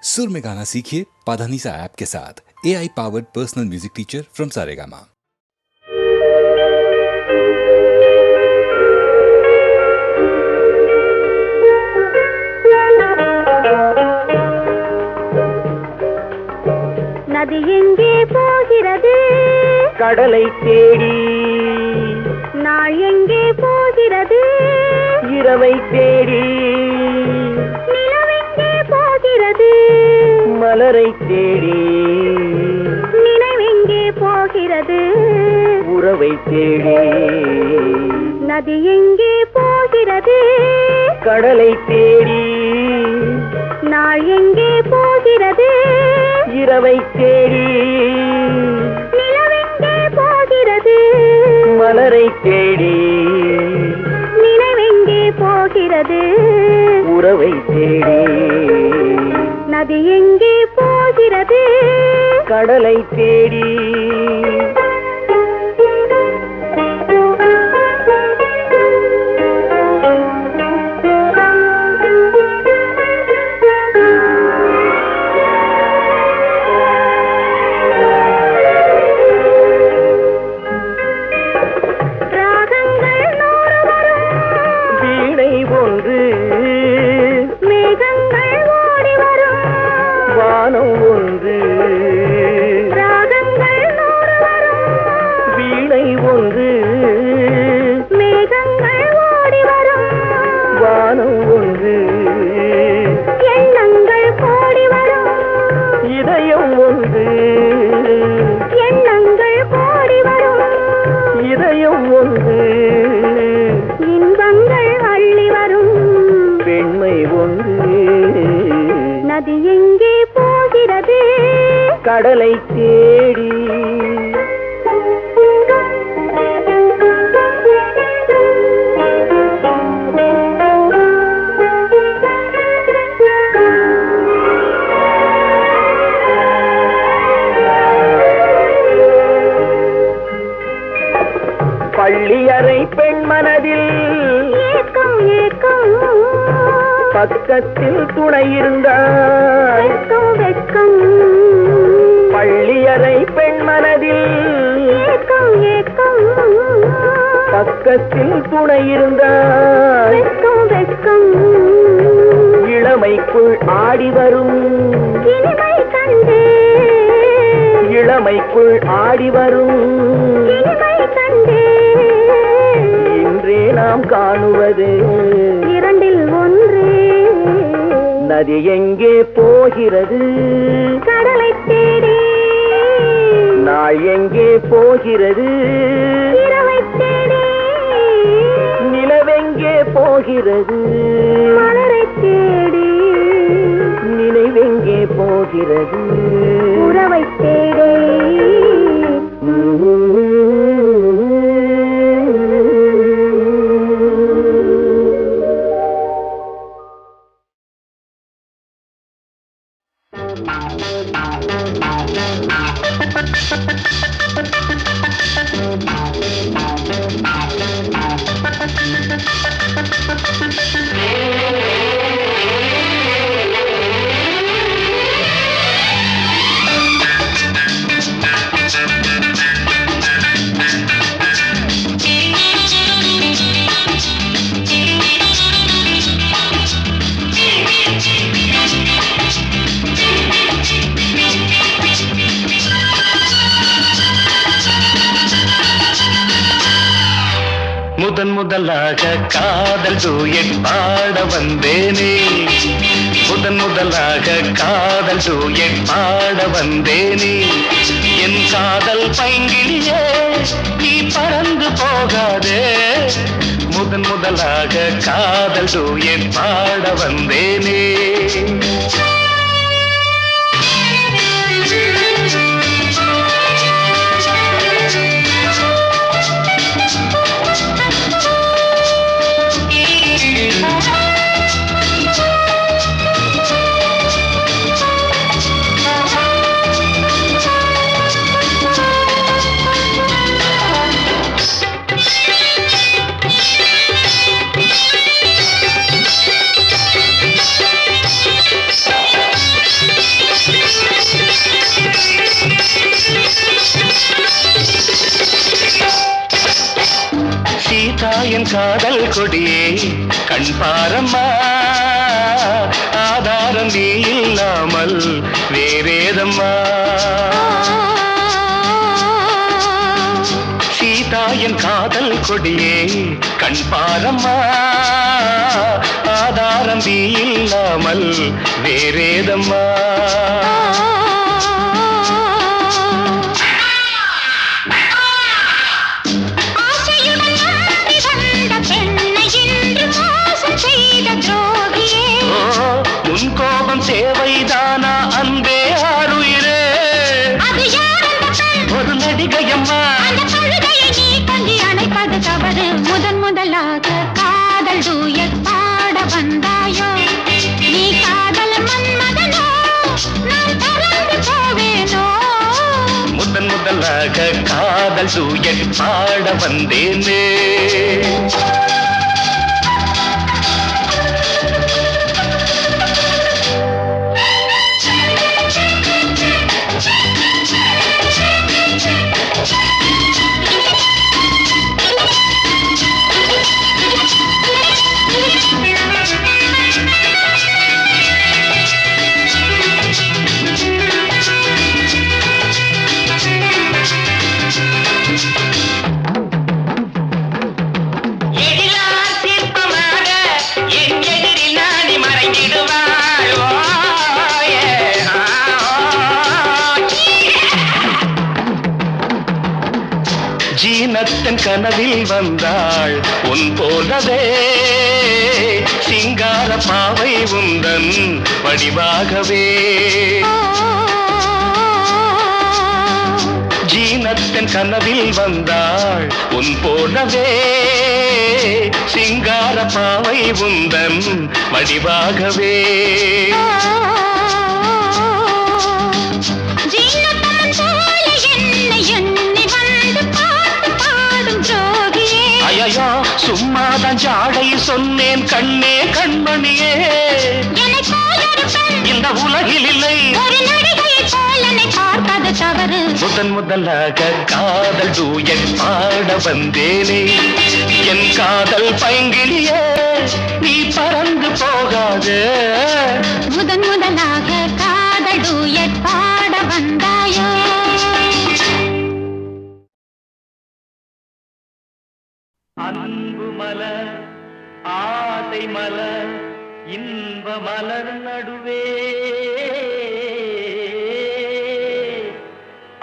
सुर में गाना सीखिए पाधानीसा ऐप के साथ। AI powered personal music teacher from Saregama. நதி எங்கே போகிறது? கடலை தேடி. நாள் எங்கே போகிறது? இரவை தேடி. நிலவெங்கே போகிறது? மலரை தேடி. நினைவெங்கே போகிறது? உறவை தேடி. நதி எங்கே போகிறது? கடலை தேடி. நாள் எங்கே போகிறது? இரவை தேடி. நிலவெங்கே போகிறது? மலரை தேடி. நினைவெங்கே போகிறது? உறவை தேடி. நதி எங்கே போகிறது? கடலை தேடி. நதி எங்கே போகிறது? கடலை தேடி. பள்ளியறை பெண் மனதில் ஏக்கம் ஏக்கம், பக்கத்தில் துணை இருந்தாய். வெட்கம் பள்ளியறை பெண் மனதில் ஏக்கம் ஏக்கம், பக்கத்தில் துணை இருந்தாய். வெட்கம் இளமைக்குள் ஆடி வரும் இனிமை கண்டே. இளமைக்குள் ஆடி வரும் இனிமை கண்டே. இன்றே நாம் காணுவது இரண்டில் ஒன்று. நதி எங்கே போகிறது? கடலை தேடி. நாள் எங்கே போகிறது? இரவை தேடி. நிலவெங்கே போகிறது? மலரை தேடி. நினைவெங்கே போகிறது? உறவை தேடி. முதன் முதலாக காதல் டூயட் பாட வந்தேனே. முதன் முதலாக காதல் டூயட் பாட வந்தேனே. என் காதல் பைங்கிலியே நீ பறந்து போகாதே. முதன் முதலாக காதல் டூயட் பாட வந்தேனே. காதல் கொடியே கண் பாரம்மா ஆதாரம் நீ இல்லாமல் வேறேதம்மா சீதா என் காதல் கொடியே கண் பாரம்மா ஆதாரம் நீ இல்லாமல் வேறேதம்மா உன் கோபம் தேவைதானா அன்பே ஆருயிரே ஒரு நடிகையம்மா அணைப்பது தவறு முதலாக காதல் டூயட் பாட வந்தாயோ நீ காதல் மன்மதனோ நான் பறந்து போவேனோ முதலாக காதல் டூயட் பாட வந்தேனே ஜீனத்தன் கனவில் வந்தாள் உன் போலவே சிங்கார பாவை உந்தன் வடிவாகவே ஜீனத்தன் கனவில் வந்தாள் உன் போலவே சிங்கார பாவை உந்தன் வடிவாகவே ஐயோ சும்மாதான் ஜாடை சொன்னேன் கண்ணே கண்மணியே இந்த உலகில் இல்லை முதலாக காதல் டூயட் பாட வந்தேனே என் காதல் பைங்கிலியே நீ பறந்து போகாது முதலாக காதல் டூயட் பாட வந்தாயோ அன்பு மலர் ஆசை மலர் இன்ப மலர் நடுவே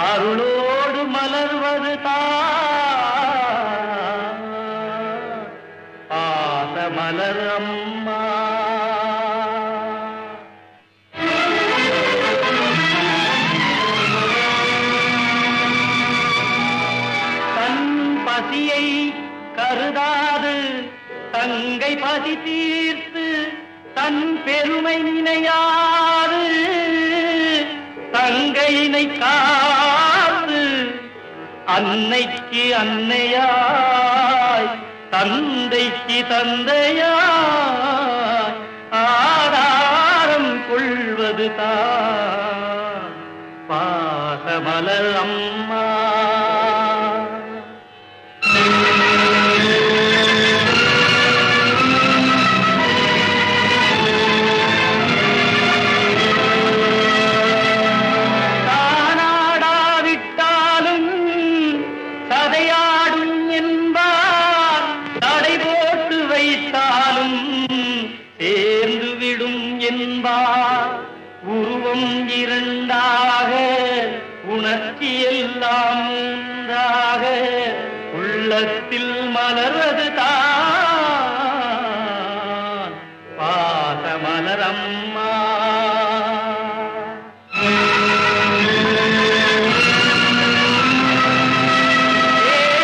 அருளோடு மலர்வது பாச மலர் அம்மா தன் பசியை கருதாது தங்கை பசி தீர்த்து தன் பெருமை நினையாது தங்கையினை காத்து அன்னைக்கு அன்னையாய் தந்தைக்கு தந்தையாய் ஆதாரம் கொள்வது தான் பாசமலர் அம்மா உருவம் இரண்டாக உணர்ச்சி எல்லாம் ஒன்றாக உள்ளத்தில் மலர்வது தான் பாச மலரம்மா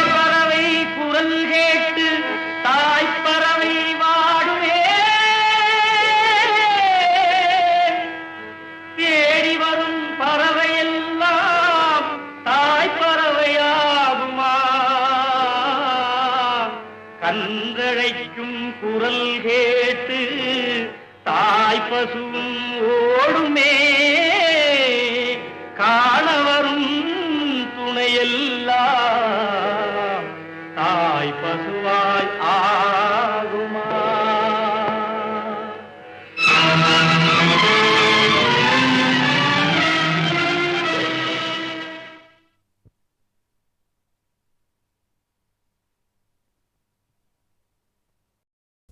பறவை குரல் கேட்டு தாய்ப்பறவை வாடுவே தேடி வரும் பறவையெல்லாம் தாய்ப்பறவையாகுமா கண்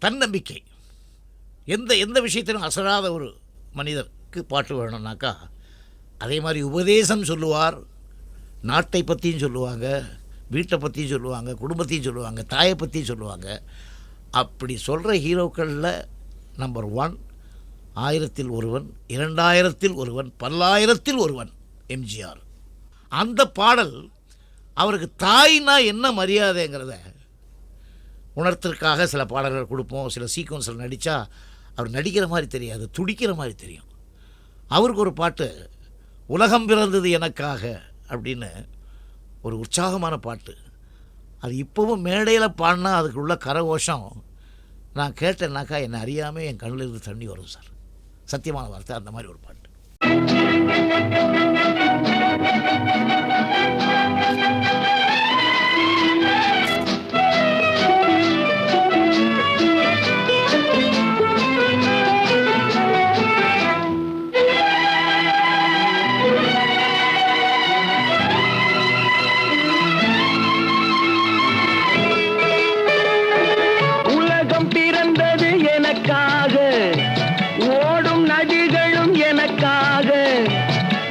தன்னம்பிக்கை. எந்த எந்த விஷயத்திலும் அசராத ஒரு மனிதருக்கு பாட்டு வேணும்னாக்கா அதே மாதிரி உபதேசம் சொல்லுவார். நாட்டை பற்றியும் சொல்லுவாங்க, வீட்டை பற்றியும் சொல்லுவாங்க, குடும்பத்தையும் சொல்லுவாங்க, தாயை பற்றியும் சொல்லுவாங்க. அப்படி சொல்கிற ஹீரோக்களில் நம்பர் 1 1000ல் ஒருவன், 2000ல் ஒருவன், 10,000ல் ஒருவன் எம்ஜிஆர். அந்த பாடல் அவருக்கு தாய்னா என்ன மரியாதைங்கிறத உணர்த்துறதுக்காக சில பாடல்கள் கொடுப்போம். சில சீக்வன்ஸில் நடித்தா அவர் நடிக்கிற மாதிரி தெரியாது, துடிக்கிற மாதிரி தெரியும். அவருக்கு ஒரு பாட்டு உலகம் பிறந்தது எனக்காக அப்படின்னு ஒரு உற்சாகமான பாட்டு. அது இப்போவும் மேடையில் பாடினா அதுக்குள்ள கரகோஷம் நான் கேட்டேன்னாக்கா என்னை அறியாமல் என் கண்ணில் இருந்து தண்ணி வரும் சார். சத்தியமான வார்த்தை. அந்த மாதிரி ஒரு பாட்டு. உலகம் பிறந்தது எனக்காக, ஓடும் நதிகளும் எனக்காக,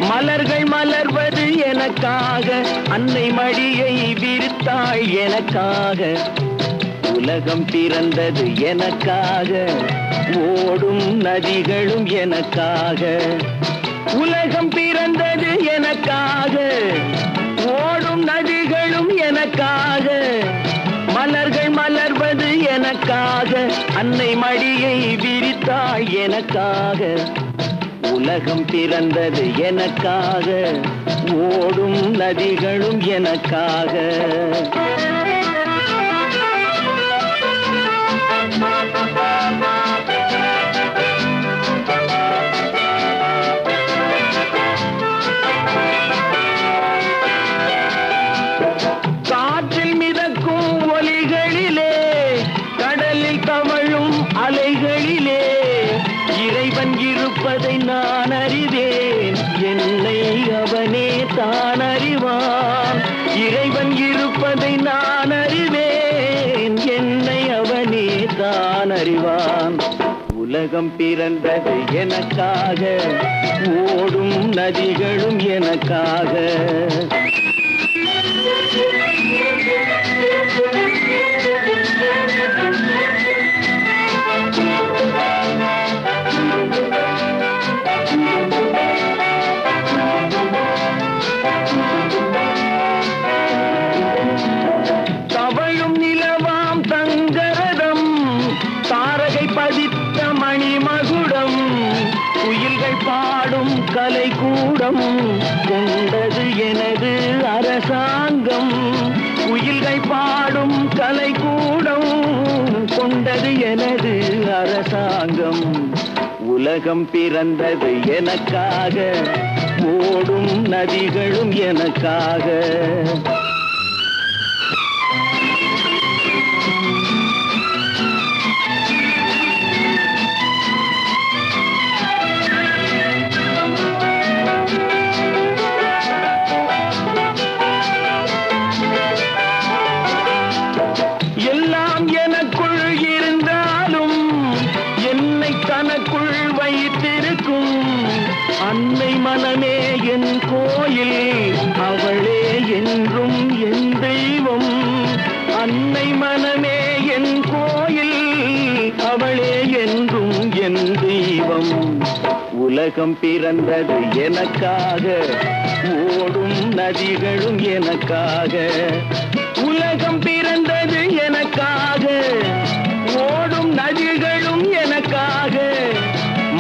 மலர்கள் மலர்வது எனக்காக, அன்னை மடியை விரித்தாள் எனக்காக. உலகம் பிறந்தது எனக்காக, ஓடும் நதிகளும் எனக்காக. உலகம் பிறந்தது எனக்காக, ஓடும் நதிகளும் எனக்காக, மலர்கள் மலர்வது எனக்காக, அன்னை மடியை விரித்தாள் எனக்காக. உலகம் பிறந்தது எனக்காக, ஓடும் நதிகளும் எனக்காக. காற்றில் மிதக்கும் ஒலிகளிலே, கடலில் தவழும் அலைகளிலே, இறைவன் இருப்பதை நான் அறிவேன், என்னை அவனே தான் அறிவான். இறைவன் இருப்பதை நான் அறிவேன், என்னை அவனே தான் அறிவான். உலகம் பிறந்தது எனக்காக, ஓடும் நதிகளும் எனக்காக. தவழும் நிலவாம் தங்கரதம், தாரகை பதித்த மணிமகுடம், குயில்கள் பாடும் கலைக்கூடம், கொண்டது எனது அரசாங்கம். குயில்கள் பாடும் கலைக்கூடம், கொண்டது எனது அரசாங்கம். உலகம் பிறந்தது எனக்காக, ஓடும் நதிகளும் எனக்காக. எல்லாம் எனக்குள் இருந்தாலும் என்னை தனக்குள் வைத்திருக்கும் அன்னை மனமே என் கோயில், அவளே என்றும் என் தெய்வம். அன்னை மனமே என் கோயில், அவளே என்றும் என் தெய்வம். உலகம் பிறந்தது எனக்காக, ஓடும் நதிகளும் எனக்காக. உலகம் பிறந்தது எனக்காக, ஓடும் நதிகளும் எனக்காக,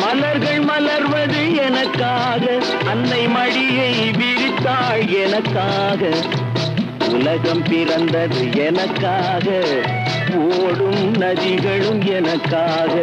மலர்கள் மலர்வது எனக்காக, அன்னை மடியை விரித்தாள் எனக்காக. உலகம் பிறந்தது எனக்காக, ஓடும் நதிகளும் எனக்காக.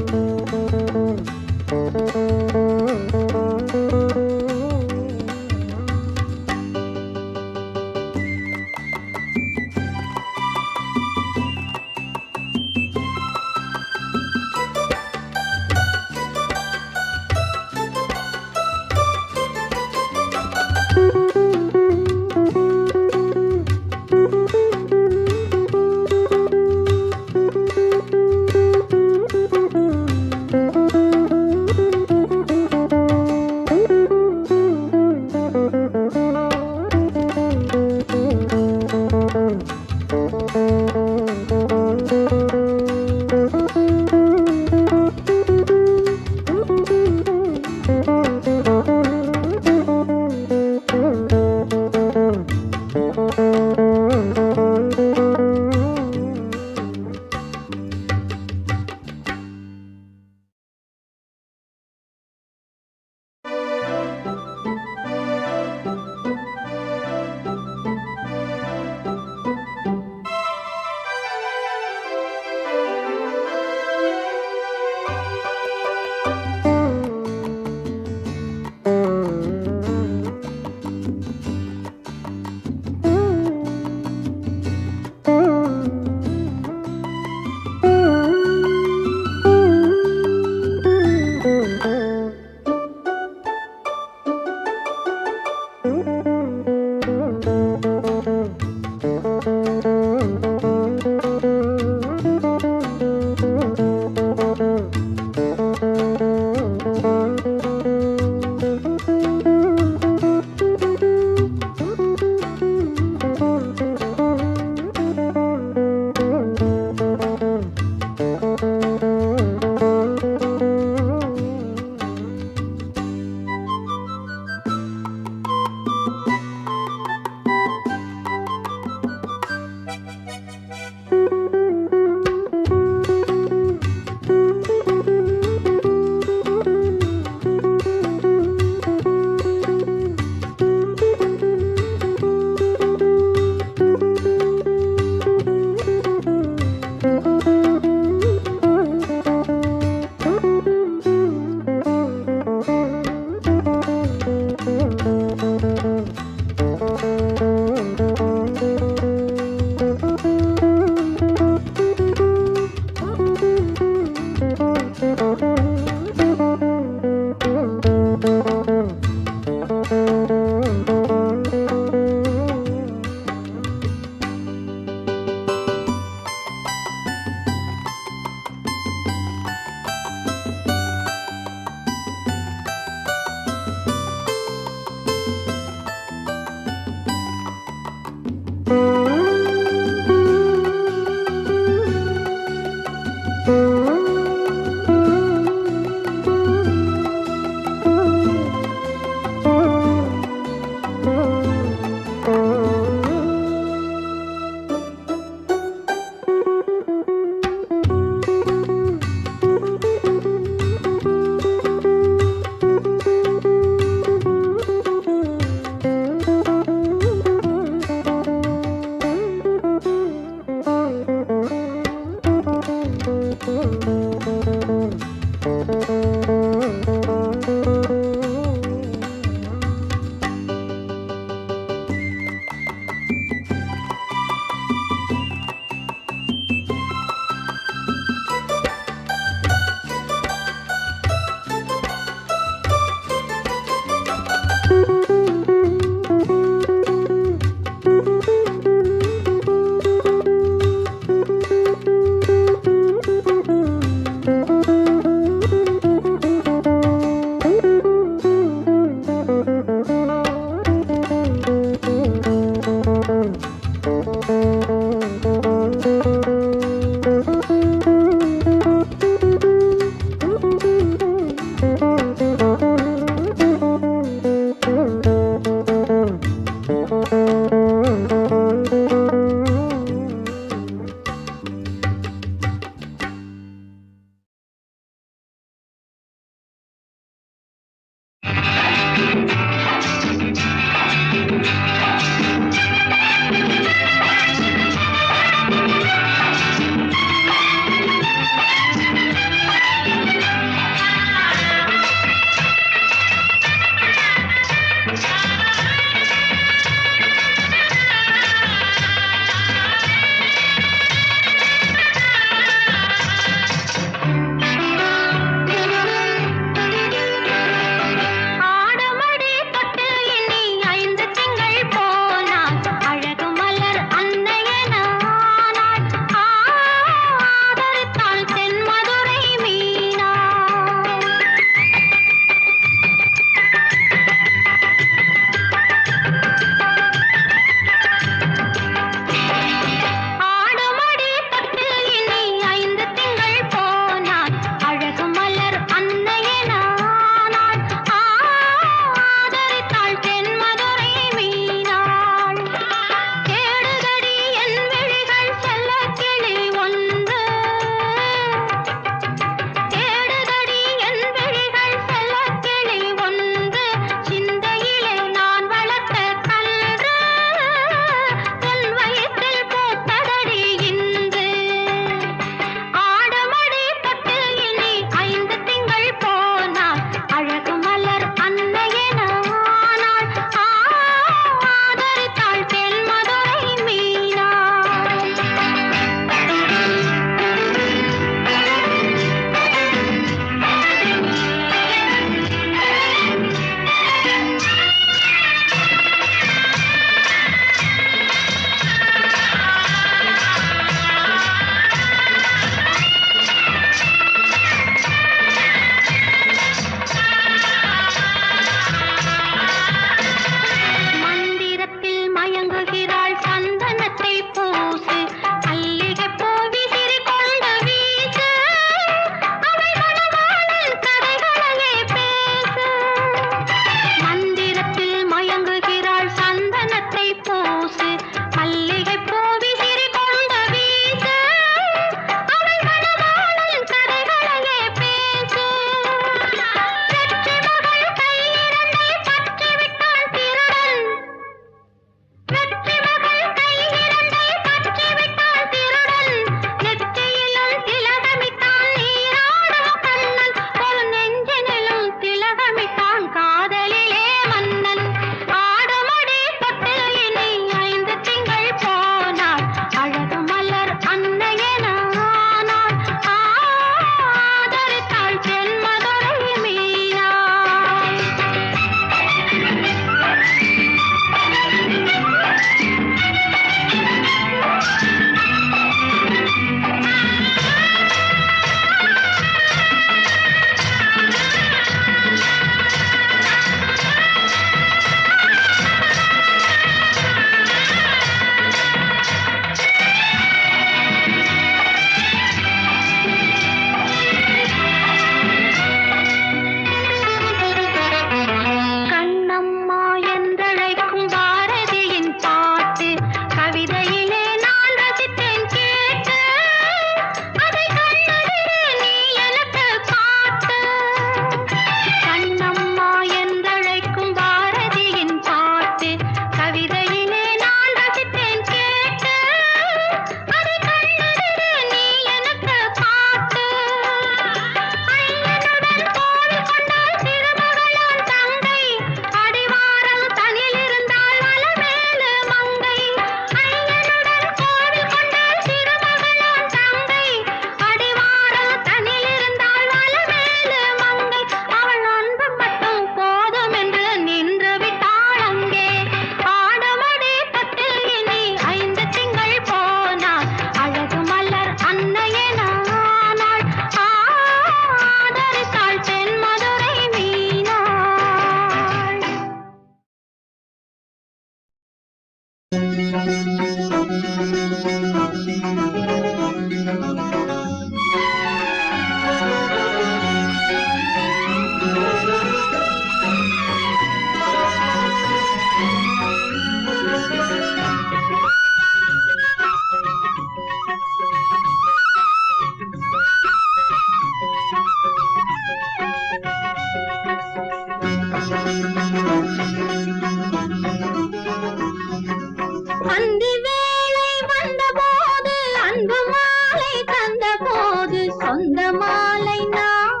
அந்தி வேளை வந்தபோது அன்பு மாலை தந்த போது சொந்த மாலை நான்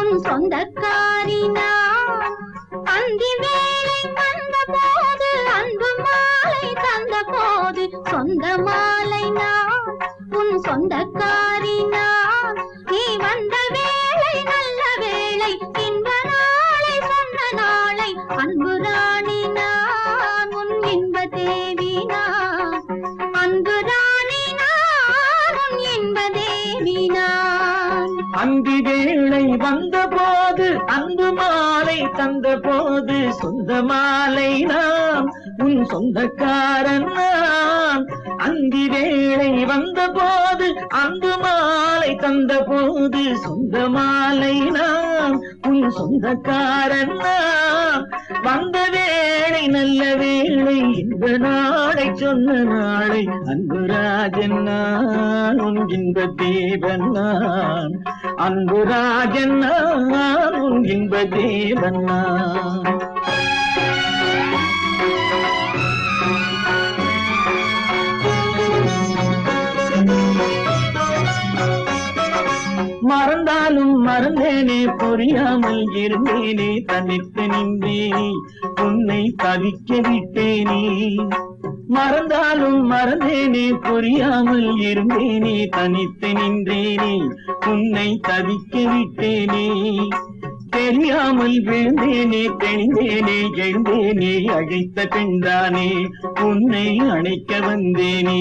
உன் சொந்தக்காரி நான். அந்தி வேளை வந்தபோது அன்பு மாலை தந்த போது சொந்த மாலை நான் உன் சொந்தக்காரி நான். நீ வந்த வேளை நல்ல வேளை இன்ப நாளை சொன்ன நாளை அன்பு ராணி நான் உன் இன்ப தேவி நான். அன்பு ராணி நான் உன் இன்ப தேவி நான். அந்தி வேளை வந்த போது அன்பு மாலை தந்த போது சொந்த மாலை நான் உன் சொந்தக்காரன் நான். அந்தி வேளை வந்த போது அன்பு மாலை தந்த போது சொந்த மாலை நான் உன் சொந்தக்காரன் நான். வந்த வேளை நல்ல வேளை இந்த நாளை சொன்ன நாளை அன்பு ராஜன் நான் உன் இன்ப தேவன் நான். அன்பு ராஜன் நான் உன் இன்ப தேவன் நான். மறந்தாலும் மறந்தேனே புரியாமல் இருந்தேனே தனித்து நின்றேனே உன்னை தவிக்க விட்டேனே. மறந்தாலும் மறந்தேனே புரியாமல் இருந்தேனே தனித்து நின்றேனே உன்னை தவிக்க விட்டேனே. தெரியாமல் விழுந்தேனே தெளிந்தேனே எழுந்தேனே அழைத்த பெண்தானே உன்னை அணைக்க வந்தேனே.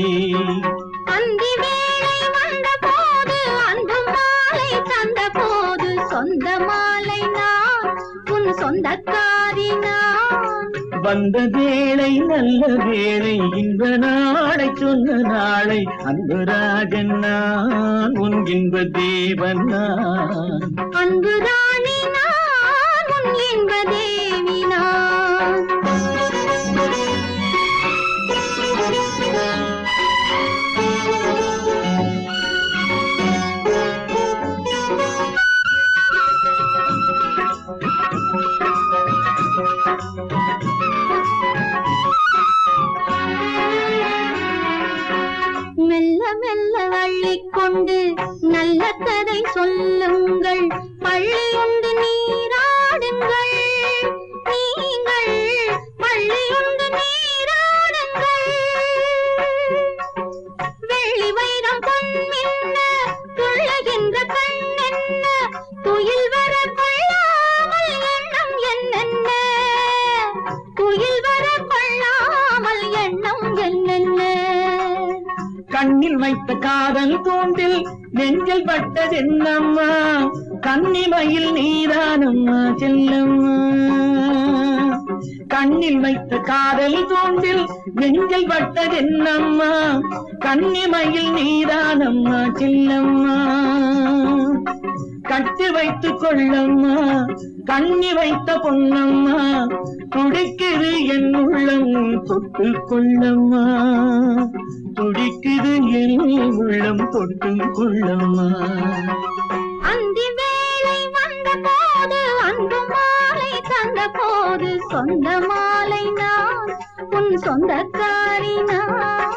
அந்தி வேளை வந்த போது அன்பு மாலை தந்த போது சொந்த மாலை நான் உன் சொந்தக்காரி நான். வந்த வேளை நல்ல வேளை இந்த நாளை சொன்ன நாளை அன்பு ராஜன் நான் உன் இன்ப தேவன் நான். அன்பு ராணி நான் உன் இன்ப தேவி நான். மெல்ல மெல்ல அள்ளிக்கொண்டு நல்ல கதை சொல்லுங்கள் பள்ளியுண்டு நீராடுங்கள். நீங்கள் பள்ளியுண்டு நீராடுங்கள். வெள்ளி வைரம் பொன்மின்ன துள்ளுகின்ற கண்ணென்ன துயில் வர கொள்ளாமல் எண்ணம் என்னென்ன. துயில் வர கொள்ளாமல் எண்ணம் என்னென்ன. கண்ணில் வைத்த காதல் தூண்டில் நெஞ்சில் பட்டது என்னம்மா கன்னிமையில் நீதானம்மா செல்லம்மா. கண்ணில் வைத்த காதல் தூண்டில் நெஞ்சில் பட்டது என்னம்மா கன்னிமையில் நீதானம்மா செல்லம்மா. கட்டி வைத்துக் கொள்ளம்மா கண்ணி வைத்த பொன்னம்மா துடிக்குது என் உள்ளம் தொட்டு கொள்ளம்மா. துடிக்குது என் உள்ளம் தொட்டு கொள்ளம்மா. அந்தி வேளை வந்த போது அன்பு மாலை தந்த போது சொந்த மாலை நான் உன் சொந்தக்காரி நான்.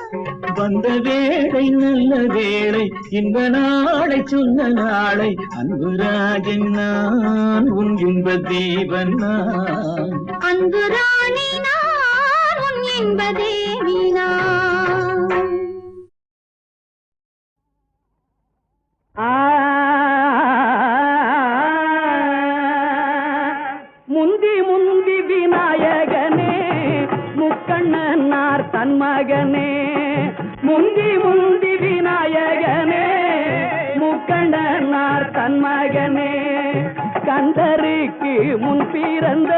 வந்த வேளை நல்ல வேளை இந்த நாளை சொன்ன நாளை அன்பு ராஜன் நான் உன் இன்ப தேவன் நான். அன்பு ராணி நான் உன் இன்ப தேவி நான். முந்தி முந்தி விநாயகனே முக்கண்ணனார் தன் மகனே. முந்தி முந்தி விநாயகனே முக்கண்ணனார் தன் மகனே. கந்தருக்கு முன் பிறந்த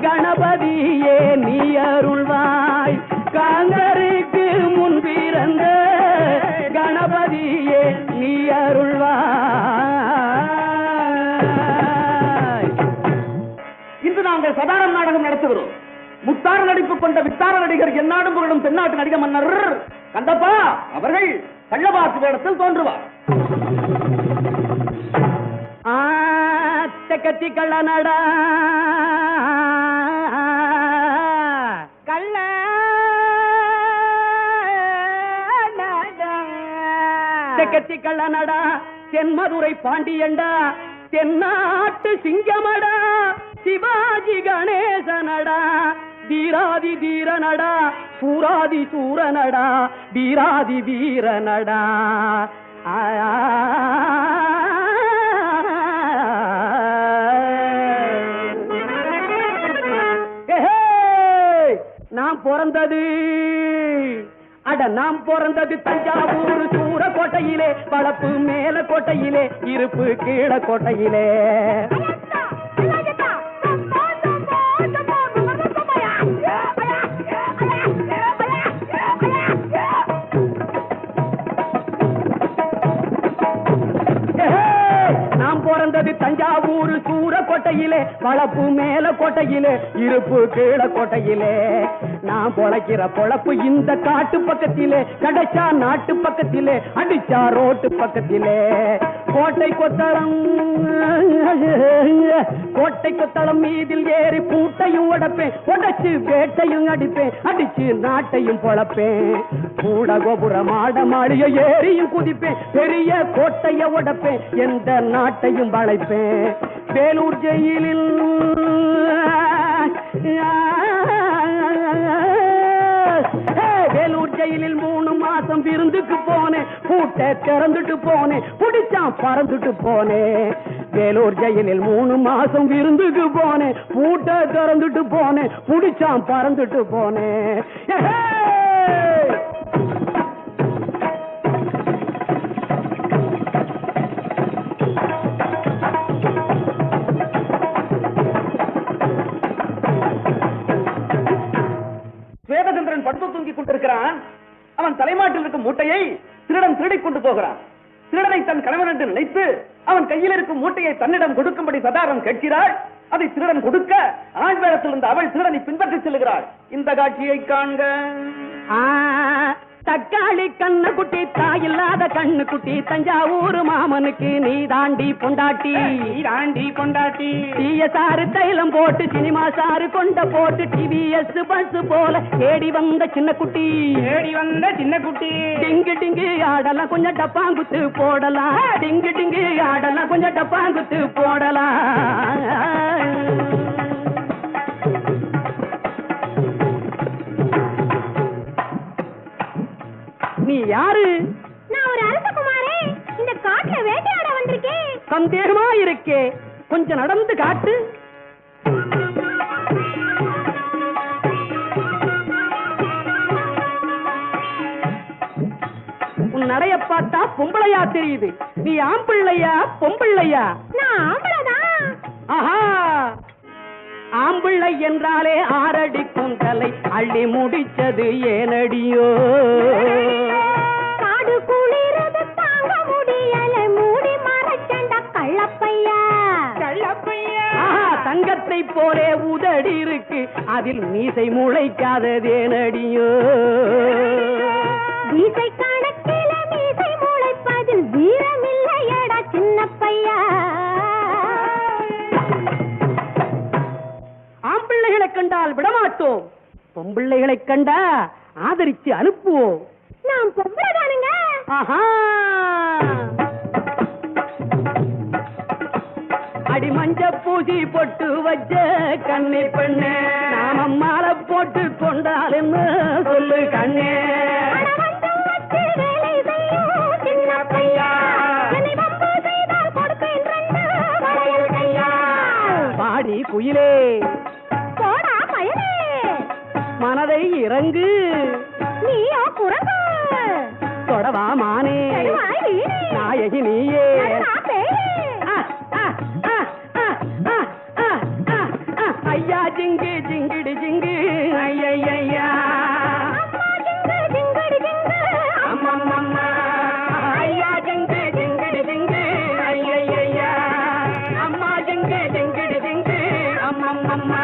கணபதியே நீ அருள்வாய். கந்தருக்கு முன் பிறந்த கணபதியே நீ அருள்வாய். இன்று நாங்கள் சதாரம் நாடகம் நடத்துகிறோம். முத்தார நடிப்பு கொண்ட வித்தார நடிகர் எந்நாடும் புகழும் தென்னாட்டு நடிக மன்னர் கந்தப்பா அவர்கள் கள்ளபாசு வேடத்தில் தோன்றுவார். தெக்கத்தி கள்ள நடா தெக்கத்தி கள்ளனடா தென்மதுரை பாண்டியண்டா தென்னாட்டு சிங்கமடா சிவாஜி கணேசனடா தீராதி தீரனடா சூராதி சூரனடா வீராதி வீரனடா நாம் பிறந்தது நாம் பிறந்தது தஞ்சாவூர் சூர கோட்டையிலே வளப்பு மேல கோட்டையிலே இருப்பு கீழ கோட்டையிலே தஞ்சாவூர் சூர கோட்டையிலே வளப்பு மேல கோட்டையிலே இருப்பு கீழ கோட்டையிலே நான் பொழைக்கிற பொழப்பு இந்த காட்டு பக்கத்திலே கிடைச்சா நாட்டு பக்கத்திலே அடிச்சா ரோட்டு பக்கத்திலே கோட்டை கொத்தளம் மீதில் ஏறி பூட்டையும் உடைப்பேன் உடைச்சு வேட்டையும் அடிப்பேன் அடிச்சு நாட்டையும் பொழப்பேன் கூட கோபுர மாட மாளிகை ஏறியும் குதிப்பேன் பெரிய கோட்டைய உடைப்பேன் எந்த நாட்டையும் வளைப்பேன் வேலூர் ஜெயிலில் வேலூர் ஜெயிலில் 3 மாசம் விருந்துக்கு போனேன் பூட்டை திறந்துட்டு போனேன் குடிச்சான் பறந்துட்டு போனேன் வேலூர் ஜெயிலில் 3 மாசம் விருந்துக்கு போனேன் பூட்டை திறந்துட்டு போனேன் குடிச்சான் பறந்துட்டு போனேன் வேதச்சந்திரன் படுத்து தூங்கிக் கொண்டிருக்கிறான். அவன் தலைமாட்டில் இருக்கும் மூட்டையை திருடன் திருடிக் கொண்டு போகிறான். திருடனை தன் கணவன் என்று நினைத்து அவன் கையில் இருக்கும் மூட்டையை தன்னிடம் கொடுக்கும்படி சதாரம் கேட்கிறாள். அதை திருடன் கொடுக்க ஆண் வேடத்தில் இருந்த அவள் திருடனை பின்பற்றி செல்கிறாள். இந்த காட்சியை காண்க. தக்காளி கண்ணு குட்டி தாயில்லாத கண்ணு குட்டி தஞ்சாவூர் மாமனுக்கு நீ தாண்டி பொண்டாட்டி தீய சாறு தைலம் போட்டு சினிமா சாறு கொண்ட போட்டு டிவிஎஸ் பஸ் போல தேடி வந்த சின்ன குட்டி டிங்கு டிங்கு ஆடலாம் கொஞ்சம் டப்பாங்குத்து போடலாம் டிங்கு டிங்கு ஆடலாம் கொஞ்சம் டப்பாங்குத்து போடலாம். நீ யாரு? நான் ஒரு அரசகுமாரே, இந்த காட்டுல வேட்டையாட வந்திருக்கேன். சந்தேகமா இருக்கே, கொஞ்சம் நடந்து காட்டு. உன் நடைய பார்த்தா பொம்பளையா தெரியுது. நீ ஆம்பிள்ளையா பொம்பிள்ளையா? நான் ஆம்பளைதான். ஆஹா, ஆம்பிள்ளை என்றாலே 6 அடி கூந்தலை அள்ளி முடிச்சது ஏனடியோ? காடு குளிரது தாங்க முடியல, மூடி மறைச்சண்ட கள்ளப்பையா. தங்கத்தை போலே உதடி இருக்கு, அதில் மீசை முளைக்காதது ஏனடியோ? மீசை கணக்கில மீசை முளைப்பதில் வீரமில்லையடா சின்ன பையா. ஆம்பிள்ளைகளை கண்டால் விடமாட்டோம், பொம்பிள்ளைகளை கண்டா ஆதரிச்சு அனுப்புவோம். நான் பொம்பளைதானுங்க. ஆஹா, அடி மஞ்ச பூசி பொட்டு வச்ச கண்ணை பெண்ணே, நாம மாலை போட்டு கொண்டால் என்ன சொல்லு கண்ணே? பாடி குயிலே போடா பயலே, மனதை இறங்கு நீயோ குரங்கு, தொடவா மானே நாயகி நீயே. ஐயா ஜிங்கு ஜிங்கிடி ஜிங்கு ஐயா, அம்மம்மா ஐயா ஜிங்கு ஜிங்கிடி ஜிங்கு ஐயா, அம்மா ஜிங்கு ஜிங்கிடி ஜிங்கு அம்மம்மா.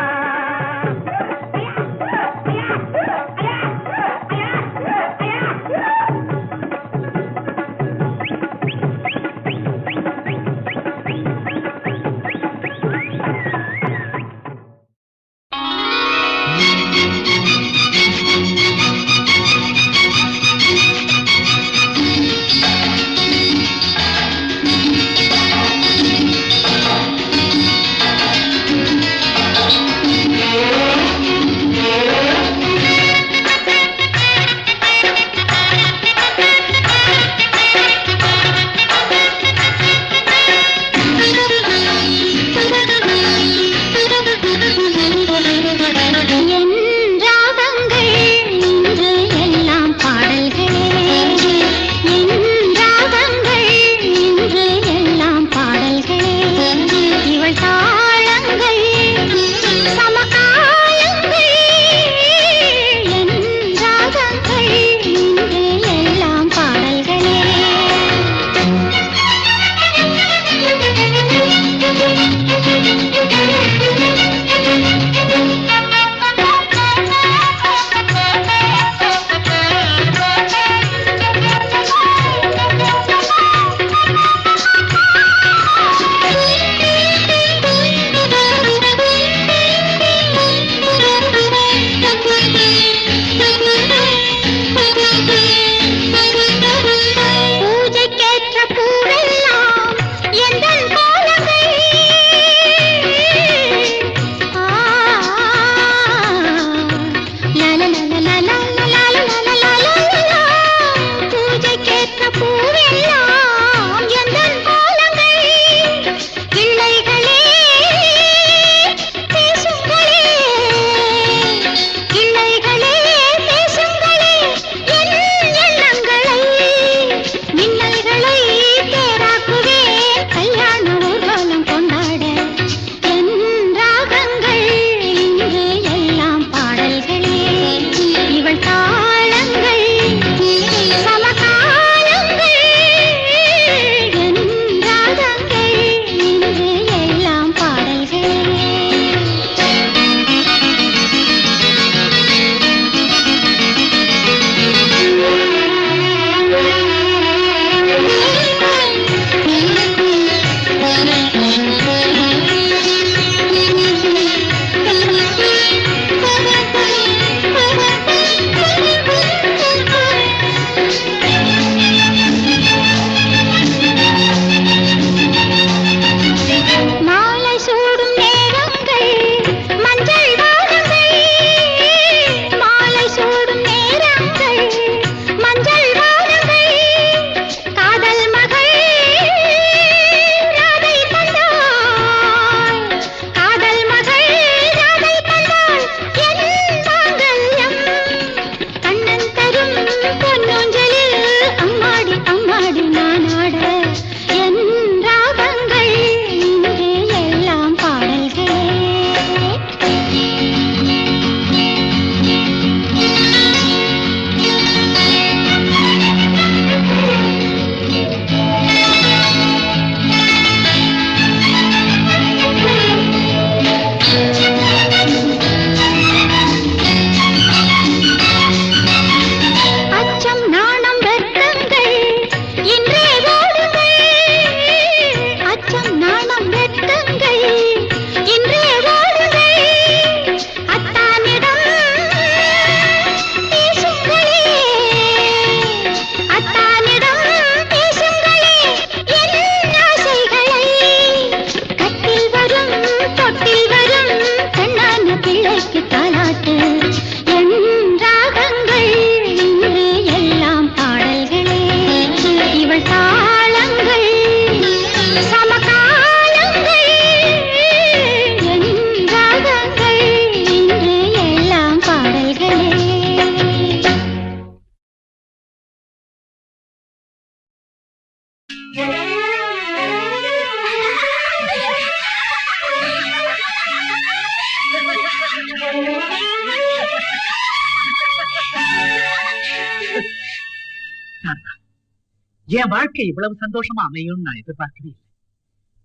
என் வாழ்க்கை இவ்வளவு சந்தோஷமா அமையும் நான் எதிர்பார்க்கவே இல்லை.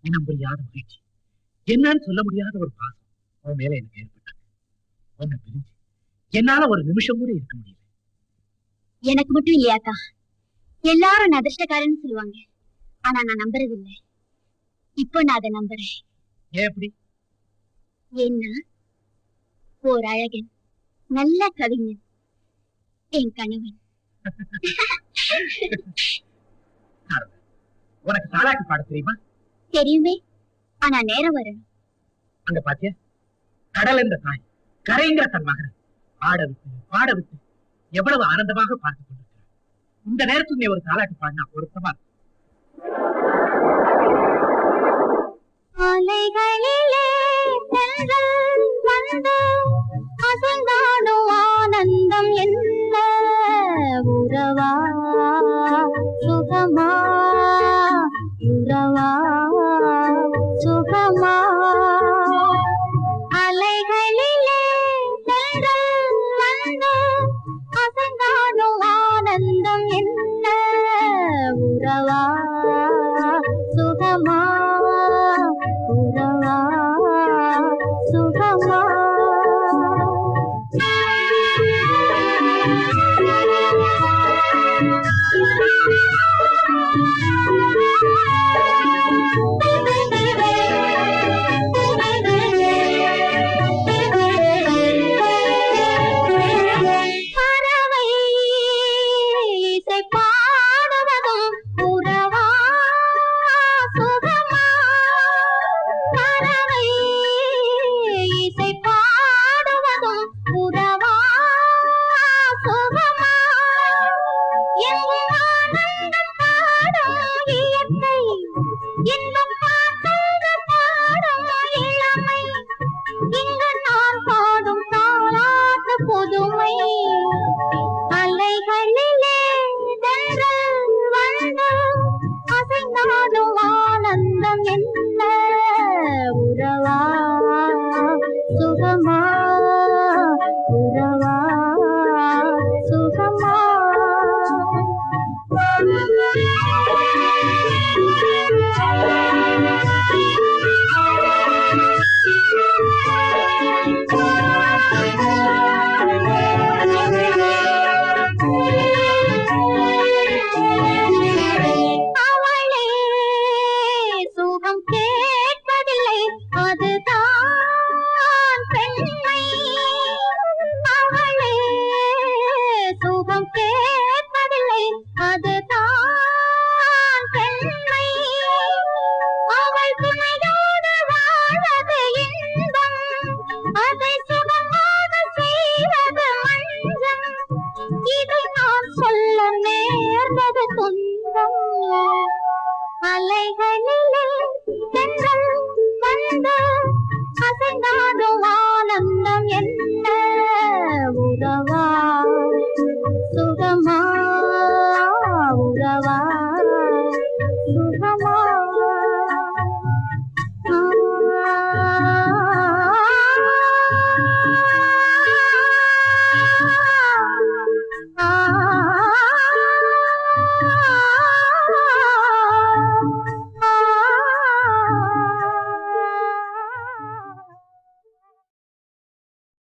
இனம் புரியாத மகிழ்ச்சி, என்னன்னு சொல்ல முடியாத ஒரு பாசம் உன் மேல எனக்கு ஏற்பட்டது. உன்னை பிரிஞ்சு என்னால ஒரு நிமிஷம் கூட இருக்க முடியல. எனக்கு மட்டும் இல்லையாக்கா, எல்லாரும் நான் அதிர்ஷ்டக்காரன்னு சொல்லுவாங்க. ஆனா நான் நம்புறது இல்லை. இப்போ நான் அதை நம்புறேன். ஏன் எப்படி? ஏன்னா ஓர் அழகன், நல்ல கவிஞன், என் கணவன். உனக்கு தாலாட்டு பாட தெரியுமா? தெரியுமே, ஆனா நேரம் வரணும். அங்க பாத்தியா, கடல் என்ற தாய் கரைங்கிற தன் மகனை ஆட விட்டு பாட விட்டு எவ்வளவு ஆனந்தமாக பார்த்து கொண்டிருக்கிறார். இந்த நேரத்தில் நீ ஒரு தாலாட்டு பாடினா பொருத்தமா இருக்கும். அலைகளிலே தென்றல் வந்து அசைந்தாடும் ஆனந்தம் என்ன உறவா சுகமா, உறவா சுகமா. அலைகளிலே தென்றல் வந்து அசைந்தாடும் ஆனந்தம் என்ன உறவா சுகமா, உறவா சுகமா. பறவை இசை பாடுவதும் உறவா சுகமா. பறவை இசை பாடுவதும் உறவா சுகமா. எங்கும் ஆனந்தம் பாடும் இயற்கை, இன்பம் பாட்டுங்க பாடும் இளமை. இங்கு நான் பாடும் தாலாட்டு புதுமை. அலைகளிலே தென்றல் வந்து அசைந்தாடும் ஆனந்தம் என்ன உறவா சுகமா, உறவா சுகமா. அவளே சுகம் கேட்பதில்லை, அதுதான் பெண்மை. அவளே சுகம் கேட்பதில்லை, அதுதான் பெண்மை. அவள் துணையோடு வாழ்வது இன்பம், அதை